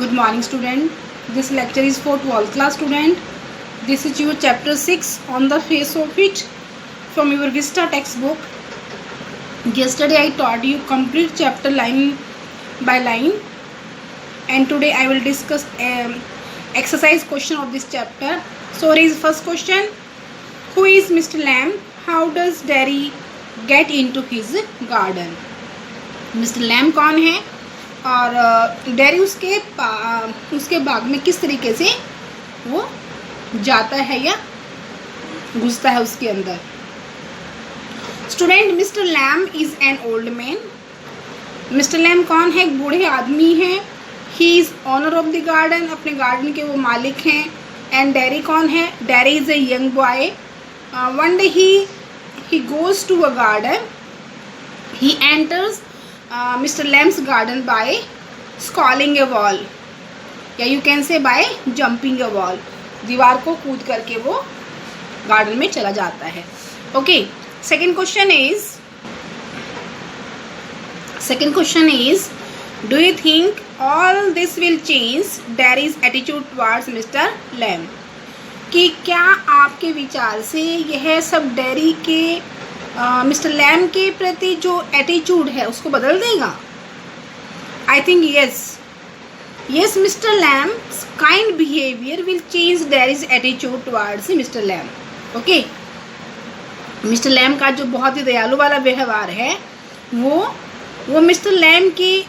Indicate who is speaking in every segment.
Speaker 1: Good morning, student. This lecture is for 12th class student. This is your chapter 6 on the face of it from your Vista textbook. Yesterday I taught you complete chapter line by line, and today I will discuss exercise question of this chapter. So here is first question. Who is Mr. Lamb? How does Derry get into his garden? Mr. Lamb कौन है और dairy उसके बाग में किस तरीके से वो जाता है या घुसता है उसके अंदर. Student, mister Lamb is an old man. Mister Lamb कौन है? एक बूढ़े आदमी हैं. He is owner of the garden, अपने गार्डन के वो मालिक हैं. एंड डेरी कौन है? Derry is a young boy. One day he goes to a garden. He enters Mr. Lamb's garden by scaling a wall, या you can say by jumping a wall. दीवार को कूद करके वो गार्डन में चला जाता है. Okay, second question is do you think all this will change Derry's attitude towards Mr. Lamb? कि क्या आपके विचार से यह सब डेरी के मिस्टर लैम के प्रति जो एटीट्यूड है उसको बदल देगा? I think yes mister Lamb kind behaviour will change Derry's attitude towards mister Lamb. Okay, mister Lamb का जो बहुत ही दयालु वाला व्यवहार है वो मिस्टर लैम की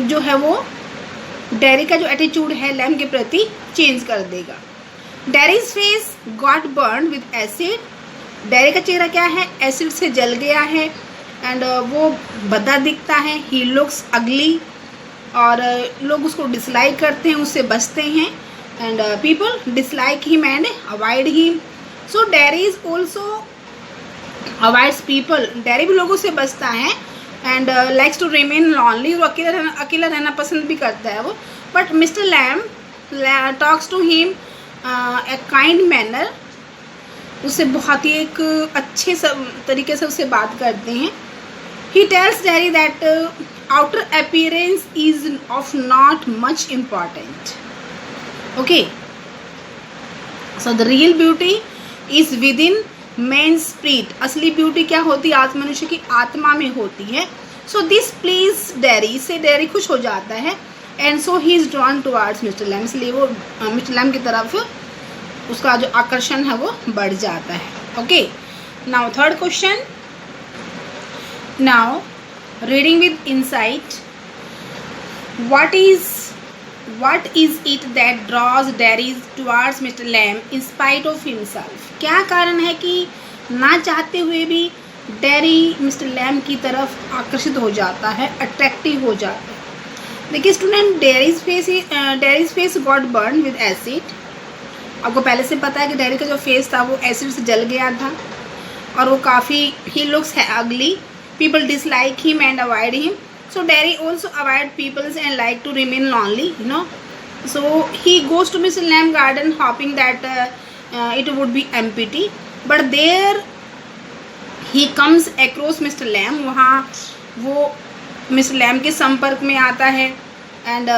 Speaker 1: जो है वो डेरी का जो एटीट्यूड है लैम के प्रति चेंज कर देगा. Dairies face got burn with acid. Dairy का चेहरा क्या है? एसिड से जल गया है. एंड वो भद्दा दिखता है. ही लुक्स अगली, और लोग उसको डिसलाइक करते हैं, उससे बचते हैं. And people dislike him and avoid him. So Derry is also avoids people. Derry भी लोगों से बचता है and likes to remain lonely. वो अकेला रहना पसंद भी करता है वो. But mister Lamb talks to him a kind manner. उससे बहुत ही एक अच्छे तरीके से उससे बात करते हैं. ही tells Derry that outer appearance is of not much important. Okay, so the real beauty is with in man spirit. असली ब्यूटी क्या होती है? आज मनुष्य की आत्मा में होती है. So this please Derry. इससे डेरी खुश हो जाता है. And so he is drawn towards mister Lamb. इसलिए वो मिस्टर लैम की तरफ उसका जो आकर्षण है वो बढ़ जाता है. Okay, now third question. Now reading with insight. What is it that draws Derry towards mister Lamb in spite of himself? क्या कारण है कि ना चाहते हुए भी डेरी मिस्टर लैम की तरफ आकर्षित हो जाता है, अट्रैक्टिव हो जाता है? देखिए student, dairies face got burn with acid. आपको पहले से पता है कि डेरी का जो फेस था वो एसिड से जल गया था और वो काफ़ी ही लुक्स है ugly. People dislike him and avoid him. So Derry also avoid peoples and like to remain lonely, you know. So he goes to mister Lamb garden hopping that it would be empty. But there he comes across mister Lamb. वहाँ वो mister Lamb के संपर्क में आता है. And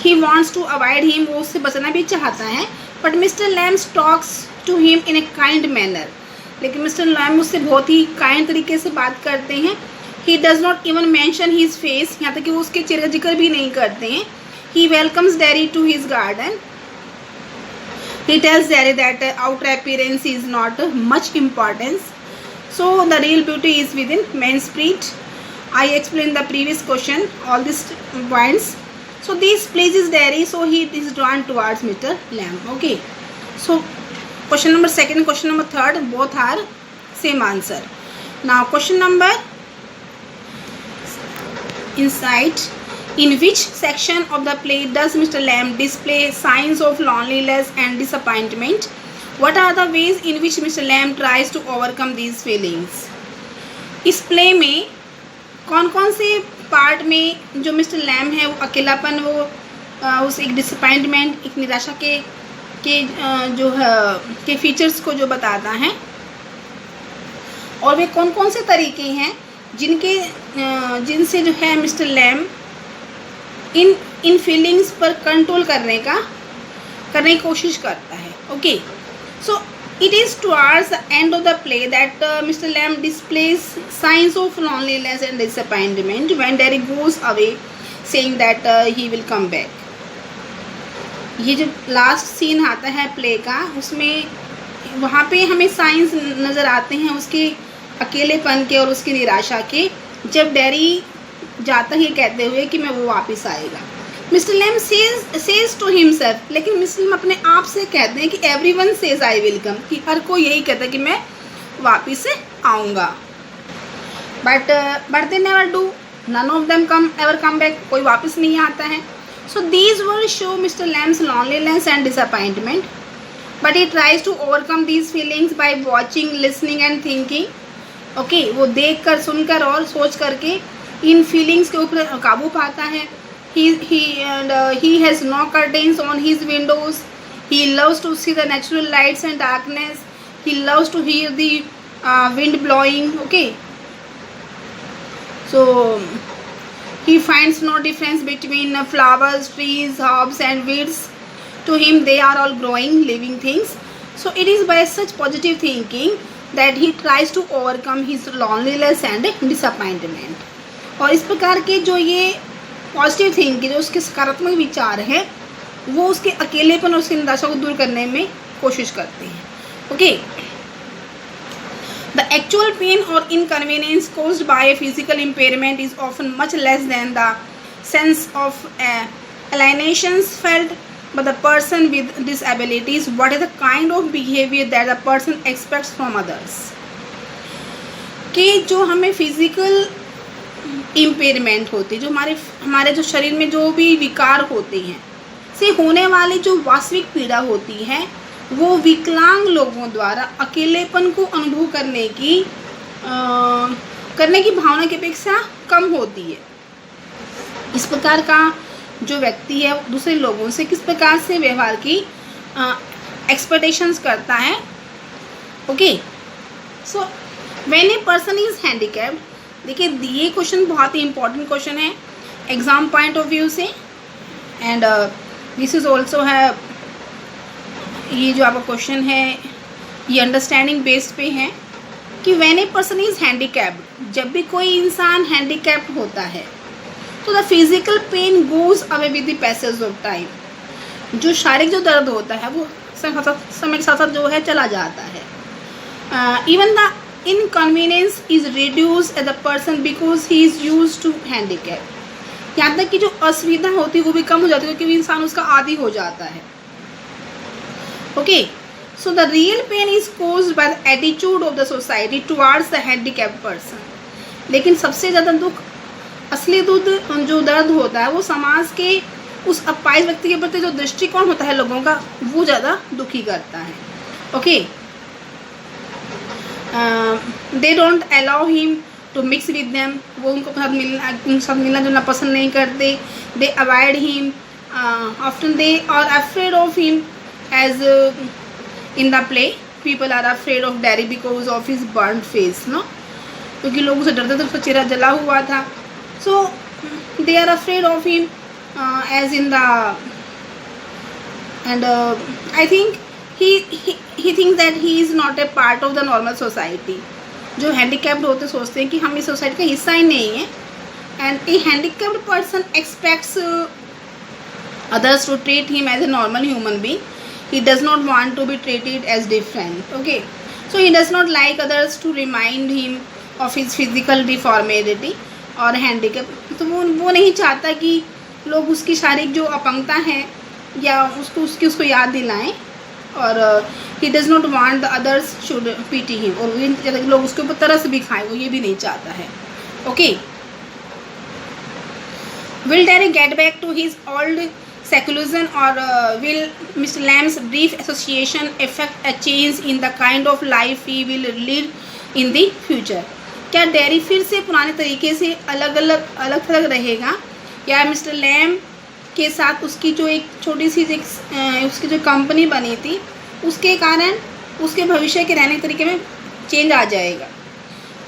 Speaker 1: he wants to avoid him. वो उससे बचना भी चाहता है. But mister Lamb talks to him in a kind manner. लेकिन मिस्टर लैम उससे बहुत ही काइंड तरीके से बात करते हैं. He does not even mention his face. यहाँ तक कि वो उसके चेहरे का जिक्र भी नहीं करते हैं. He welcomes Derry to his garden. He tells Derry that outer appearance is not much importance. So the real beauty is with in man spirit. I explain the previous question all these points. So this pleases Derry, so he is drawn towards Mr. Lamb. Okay, so question number 2, question number 3, both are same answer. Now question number insight. In which section of the play does Mr. Lamb display signs of loneliness and disappointment? What are the ways in which Mr. Lamb tries to overcome these feelings? इस play में कौन कौन से part में जो Mr Lam है वो अकेलापन, वो उस एक डिसअपॉइंटमेंट, एक निराशा के जो है के फीचर्स को जो बताता है, और वे कौन कौन से तरीके हैं जिनसे जो है मिस्टर लैम इन फीलिंग्स पर कंट्रोल करने की कोशिश करता है. Okay, so it is towards the end of the play that Mr. Lamb displays signs of loneliness and disappointment when Derek goes away, saying that he will come back. ये जो last scene आता है play का, उसमें वहाँ पे हमें science नज़र आते हैं उसके अकेलेपन के और उसकी निराशा के, जब डैरी जाता है कहते हुए कि मैं वो वापस आएगा. Mister Lamb says to himself, लेकिन मिस्टर लैम अपने आप से कहते हैं कि everyone says I will come, कि हर कोई यही कहता है कि मैं वापस से आऊँगा. But they never do, none of them ever come back, कोई वापस नहीं आता है. So these words show mister Lamb's loneliness and disappointment, but he tries to overcome these feelings by watching, listening and thinking. Okay, वो देख कर, सुनकर और सोच करके इन फीलिंग्स के ऊपर काबू पाता है. He has no curtains on his windows. He loves to see the natural lights and darkness. He loves to hear the wind blowing. Okay, so he finds no difference between flowers, trees, herbs and weeds. To him they are all growing living things. So it is by such positive thinking that he tries to overcome his loneliness and disappointment. और इस प्रकार के जो ये positive thinking, जो उसके सकारात्मक विचार हैं, वो उसके अकेलेपन और उसकी निराशा को दूर करने में कोशिश करते हैं. ओके, द एक्चुअल पेन और inconvenience caused by physical impairment is often much less than the sense of alienations felt by the person with disabilities. What is the kind of behavior that the person expects from others? कि जो हमें physical impairment होती है, जो हमारे जो शरीर में जो भी विकार होते हैं से होने वाली जो वास्तविक पीड़ा होती है, वो विकलांग लोगों द्वारा अकेलेपन को अनुभव करने की भावना की अपेक्षा कम होती है. इस प्रकार का जो व्यक्ति है दूसरे लोगों से किस प्रकार से व्यवहार की एक्सपेक्टेशंस करता है. Okay, so when a person is handicapped, देखिए ये क्वेश्चन बहुत ही इंपॉर्टेंट क्वेश्चन है एग्ज़ाम पॉइंट ऑफ व्यू से. एंड दिस इज़ ऑल्सो है, ये जो आपका क्वेश्चन है ये अंडरस्टैंडिंग बेस्ड पे है कि when a person is handicapped, जब भी कोई इंसान हैंडीकैप्ड होता है तो the physical pain goes away with the passage of time. जो शारीरिक जो दर्द होता है वो समय के साथ जो है चला जाता है. Even the inconvenience is reduced as a person because he is used to handicap. यहाँ तक कि जो असुविधा होती है वो भी कम हो जाती है क्योंकि इंसान उसका आदी हो जाता है. Okay, so the real pain is caused by the attitude of the society towards the handicapped person. लेकिन सबसे ज़्यादा दुख, असली जो दर्द होता है वो समाज के उस अपाहिज व्यक्ति के प्रति जो दृष्टिकोण होता है लोगों का, वो ज़्यादा दुखी करता है. Okay, they don't allow him to mix with them. वो उनको साथ मिलना जुलना पसंद नहीं करते. they avoid him. Often they are afraid of him, as in the play people are afraid of Derry because of his burnt face, no? क्योंकि लोग उसे डरते थे, उसका चेहरा जला हुआ था. so they are afraid of him, as in the and I think he thinks that he is not a part of the normal society. जो handicapped होते सोचते हैं कि हम इस सोसाइटी का हिस्सा ही नहीं है. and a handicapped person expects others to treat him as a normal human being. He does not want to be treated as different. Okay, so he does not like others to remind him of his physical deformity और handicap. तो वो नहीं चाहता कि लोग उसकी शारीरिक जो अपंगता है या उसको याद दिलाएं. और he does not want the others should pity him, और लोग उसके ऊपर तरस भी खाएं, वो ये भी नहीं चाहता है. Okay, will Derry get back to his old seclusion, or will Mr. Lamb's brief association affect a change in the kind of life he will lead in the future? क्या डेरी फिर से पुराने तरीके से अलग थलग रहेगा, या मिस्टर लैम्ब के साथ उसकी जो एक छोटी सी उसकी जो कंपनी बनी थी उसके कारण उसके भविष्य के रहने के तरीके में चेंज आ जाएगा.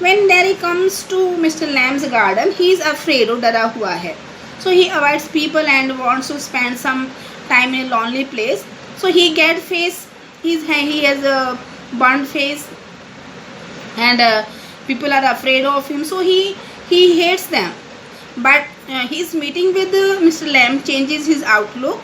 Speaker 1: When Derry comes to Mr. Lamb's garden, he is afraid, वो डरा हुआ है. So he avoids people and wants to spend some time in a lonely place. So he has a burned face, and people are afraid of him. So he hates them. But his meeting with Mr. Lamb changes his outlook,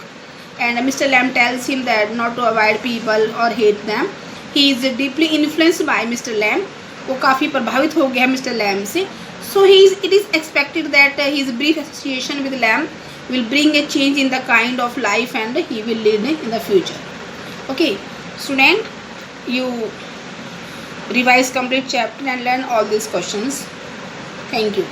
Speaker 1: and Mr. Lamb tells him that not to avoid people or hate them. He is deeply influenced by Mr. Lamb. वो काफ़ी प्रभावित हो गया है Mr Lam से. So it is expected that his brief association with Lamb will bring a change in the kind of life and he will lead in the future. Okay, student, you revise complete chapter and learn all these questions. Thank you.